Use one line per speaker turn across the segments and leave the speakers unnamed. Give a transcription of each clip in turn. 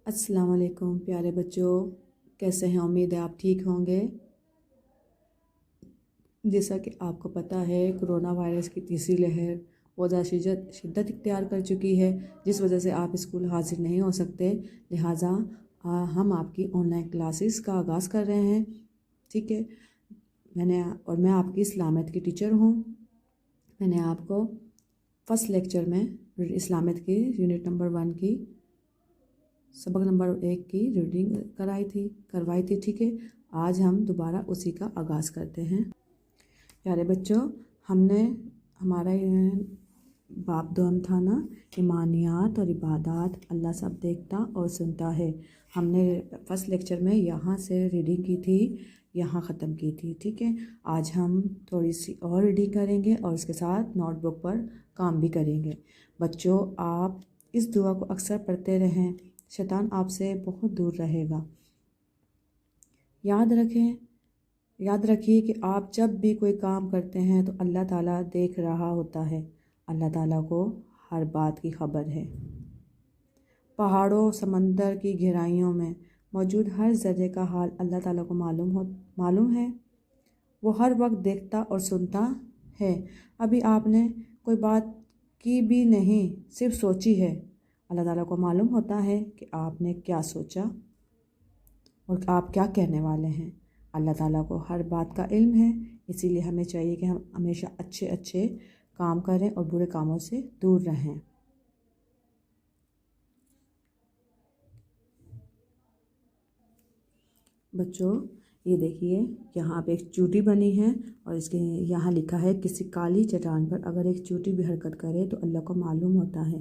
अस्सलाम वालेकुम प्यारे बच्चों, कैसे हैं? उम्मीद है आप ठीक होंगे। जैसा कि आपको पता है, कोरोना वायरस की तीसरी लहर बहुत ज़्यादा शिद्दत इख्तियार कर चुकी है, जिस वजह से आप स्कूल हाजिर नहीं हो सकते। लिहाजा हम आपकी ऑनलाइन क्लासेस का आगाज़ कर रहे हैं। ठीक है, मैं आपकी इस्लामियत की टीचर हूँ। मैंने आपको फर्स्ट लेक्चर में इस्लामियत की यूनिट नंबर 1 की सबक नंबर 1 की रीडिंग करवाई थी। ठीक है, आज हम दोबारा उसी का आगाज़ करते हैं। प्यारे बच्चों, हमारा बाब दुआम था ना, ईमानियात और इबादात। अल्लाह सब देखता और सुनता है। हमने फर्स्ट लेक्चर में यहाँ से रीडिंग की थी, यहाँ ख़त्म की थी। ठीक है, आज हम थोड़ी सी और रीडिंग करेंगे और इसके साथ नोटबुक पर काम भी करेंगे। बच्चों, आप इस दुआ को अक्सर पढ़ते रहें, शैतान आपसे बहुत दूर रहेगा। याद रखिए कि आप जब भी कोई काम करते हैं तो अल्लाह ताला देख रहा होता है। अल्लाह ताला को हर बात की खबर है। पहाड़ों, समंदर की गहराइयों में मौजूद हर ज़र्रे का हाल अल्लाह ताला को मालूम है। वो हर वक्त देखता और सुनता है। अभी आपने कोई बात की भी नहीं, सिर्फ सोची है। अल्लाह ताला को मालूम होता है कि आपने क्या सोचा और आप क्या कहने वाले हैं। अल्लाह ताला को हर बात का इल्म है, इसीलिए हमें चाहिए कि हम हमेशा अच्छे अच्छे काम करें और बुरे कामों से दूर रहें। बच्चों, ये देखिए, यहाँ पे एक चूटी बनी है और इसके यहाँ लिखा है, किसी काली चट्टान पर अगर एक चूटी भी हरकत करे तो अल्लाह को मालूम होता है।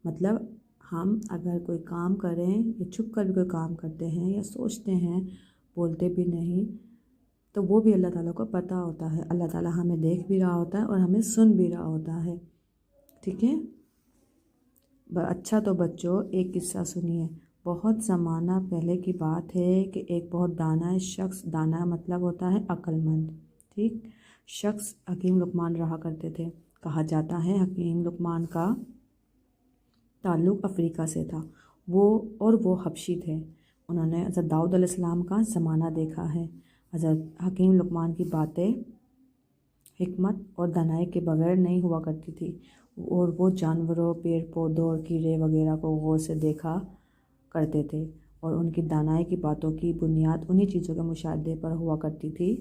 मतलब हम अगर कोई काम करें या छुप कर भी कोई काम करते हैं या सोचते हैं, बोलते भी नहीं, तो वो भी अल्लाह ताला को पता होता है। अल्लाह ताला हमें देख भी रहा होता है और हमें सुन भी रहा होता है। ठीक है, अच्छा तो बच्चों, एक किस्सा सुनिए। बहुत ज़माना पहले की बात है कि एक बहुत दाना शख्स, दाना मतलब होता है अक्लमंद, ठीक, शख्स हकीम लुकमान रहा करते थे। कहा जाता है हकीम लुकमान का ताल्लुक़ अफ़्रीका से था। वो हबशी थे। उन्होंने हज़रत दाऊद अलैहिस्सलाम का ज़माना देखा है। हज़रत हकीम लुकमान की बातें हिकमत और दानाई के बगैर नहीं हुआ करती थी, और वो जानवरों, पेड़ पौधों और कीड़े वगैरह को गौर से देखा करते थे, और उनकी दानाई की बातों की बुनियाद उन्हीं चीज़ों के मुशाहदे पर हुआ करती थी।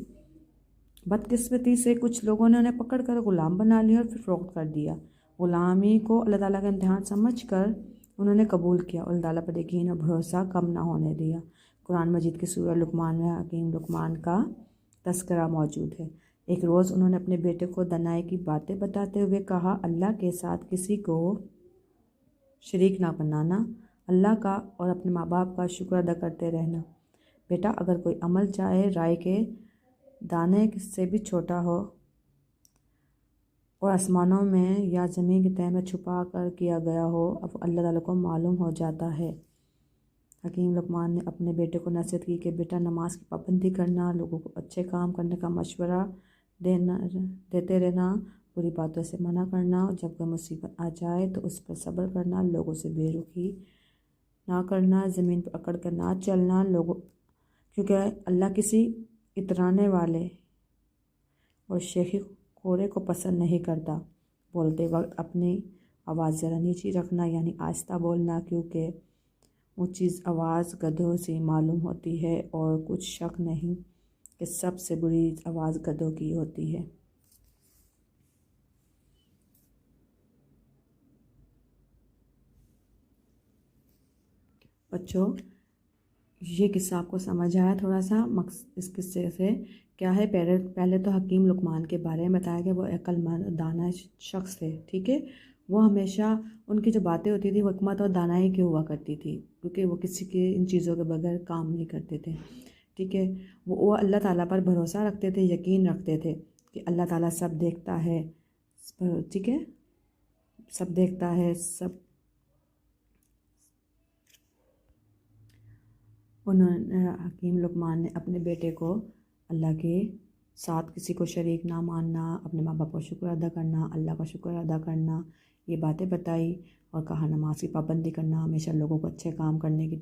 बदकिस्मती से कुछ लोगों ने उन्हें पकड़ कर ग़ुलाम बना लिया और फिर फ़रोख्त कर दिया। ग़ुलामी को अल्लाह ताला का इम्तिहान समझकर उन्होंने कबूल किया और अल्लाह ताला पर यकीन और भरोसा कम ना होने दिया। कुरान मजीद की सूरह लुकमान में हकीम लुकमान का तस्करा मौजूद है। एक रोज़ उन्होंने अपने बेटे को दनाई की बातें बताते हुए कहा, अल्लाह के साथ किसी को शरीक ना बनाना, अल्लाह का और अपने माँ बाप का शुक्र अदा करते रहना। बेटा, अगर कोई अमल चाहे राई के दाने से भी छोटा हो और आसमानों में या ज़मीन की तह में छुपा कर किया गया हो, अब अल्लाह ताला को मालूम हो जाता है। हकीम लुकमान ने अपने बेटे को नसीहत की कि बेटा, नमाज की पाबंदी करना, लोगों को अच्छे काम करने का मशवरा देते रहना, बुरी बातों से मना करना, और जब कोई मुसीबत आ जाए तो उस पर सब्र करना, लोगों से बेरुखी ना करना, ज़मीन पर अकड़ कर ना चलना, क्योंकि अल्लाह किसी इतराने वाले और शेखी खोरे को पसंद नहीं करता। बोलते वक्त अपनी आवाज़ ज़रा नीची रखना, यानी आहिस्ता बोलना, क्योंकि ऊंची आवाज़ गधों से मालूम होती है और कुछ शक नहीं कि सबसे बुरी आवाज़ गधों की होती है। बच्चों, ये किस्सा आपको समझ आया थोड़ा सा? इस किस्से से क्या है, पहले तो हकीम लुकमान के बारे में बताया कि वो अक्लमंद दाना शख्स थे। ठीक है, वो हमेशा उनकी जो बातें होती थी वो हिकमत और दानाई की हुआ करती थी, क्योंकि वो किसी के इन चीज़ों के बगैर काम नहीं करते थे। ठीक है, वो अल्लाह ताला पर भरोसा रखते थे, यकीन रखते थे कि अल्लाह ताला सब देखता है। ठीक है, सब देखता है, सब। उन्होंने हकीम लुकमान ने अपने बेटे को अल्लाह के साथ किसी को शरीक ना मानना, अपने माँ बाप का शुक्र अदा करना, अल्लाह का शुक्र अदा करना, ये बातें बताई और कहा नमाज की पाबंदी करना, हमेशा लोगों को अच्छे काम करने की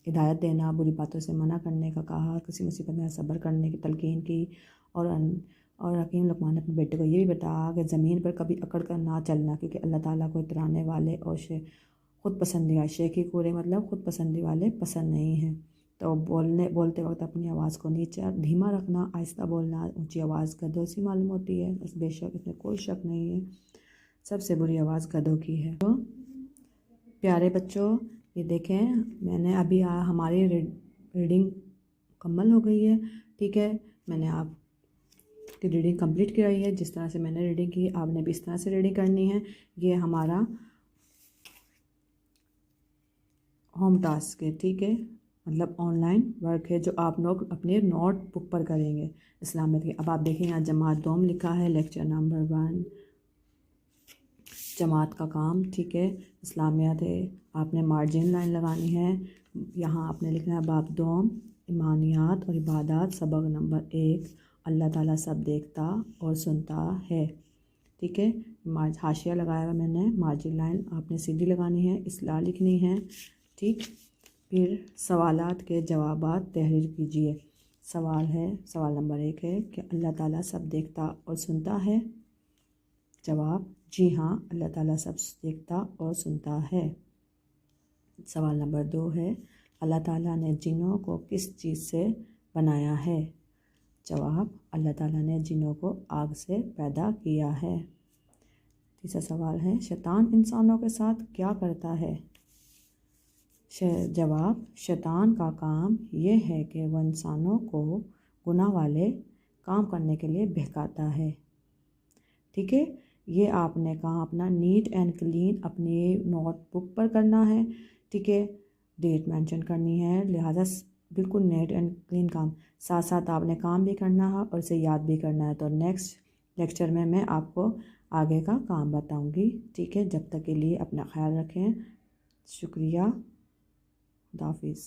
हिदायत देना, बुरी बातों से मना करने का कहा, किसी मुसीबत में सब्र करने की तलकीन की। और हकीम लुकमान ने अपने बेटे को ये भी बताया कि ज़मीन पर कभी अकड़ कर ना चलना, क्योंकि अल्लाह ताला को इतराने वाले और ख़ुद पसंदी शेखी कूरे मतलब ख़ुद पसंदी वाले पसंद नहीं हैं। तो बोलते वक्त अपनी आवाज़ को नीचे धीमा रखना, आहिस्ता बोलना। ऊंची आवाज़ गधों से मालूम होती है, बस बेशक इसमें कोई शक नहीं है, सबसे बुरी आवाज़ गधों की है। तो प्यारे बच्चों, ये देखें मैंने अभी हमारी रीडिंग मुकम्मल हो गई है। ठीक है, मैंने आपकी रीडिंग कंप्लीट कराई है। जिस तरह से मैंने रीडिंग की आपने भी इस तरह से रीडिंग करनी है। ये हमारा होम टास्क है, ठीक है, मतलब ऑनलाइन वर्क है जो आप लोग अपने नोटबुक पर करेंगे इस्लामियत के। अब आप देखें यहाँ जमात दोम लिखा है, लेक्चर नंबर 1 जमात का काम, ठीक है, इस्लामियत है। आपने मार्जिन लाइन लगानी है, यहाँ आपने लिखना है बाब दोम ईमानियात और इबादत सबक नंबर 1 अल्लाह ताला सब देखता और सुनता है। ठीक है, हाशिया लगाया हुआ मैंने, मार्जिन लाइन आपने सीधी लगानी है, इस्लाह लिखनी है। ठीक, फिर सवालात के जवाबात तहरीर कीजिए। सवाल नंबर 1 है कि अल्लाह ताला सब देखता और सुनता है। जवाब जी हाँ, अल्लाह ताला सब देखता और सुनता है। सवाल नंबर 2 है अल्लाह ताला ने जिन्नों को किस चीज़ से बनाया है। जवाब अल्लाह ताला ने जिन्नों को आग से पैदा किया है। तीसरा सवाल है शैतान इंसानों के साथ क्या करता है। जवाब शैतान का काम यह है कि वह इंसानों को गुनाह वाले काम करने के लिए बहकाता है। ठीक है, ये आपने कहा अपना नीट एंड क्लीन अपनी नोटबुक पर करना है। ठीक है, डेट मेंशन करनी है, लिहाजा बिल्कुल नीट एंड क्लीन काम, साथ साथ आपने काम भी करना है और इसे याद भी करना है। तो नेक्स्ट लेक्चर में मैं आपको आगे का काम बताऊंगी। ठीक है, जब तक के लिए अपना ख्याल रखें, शुक्रिया, खुदा हाफिज़।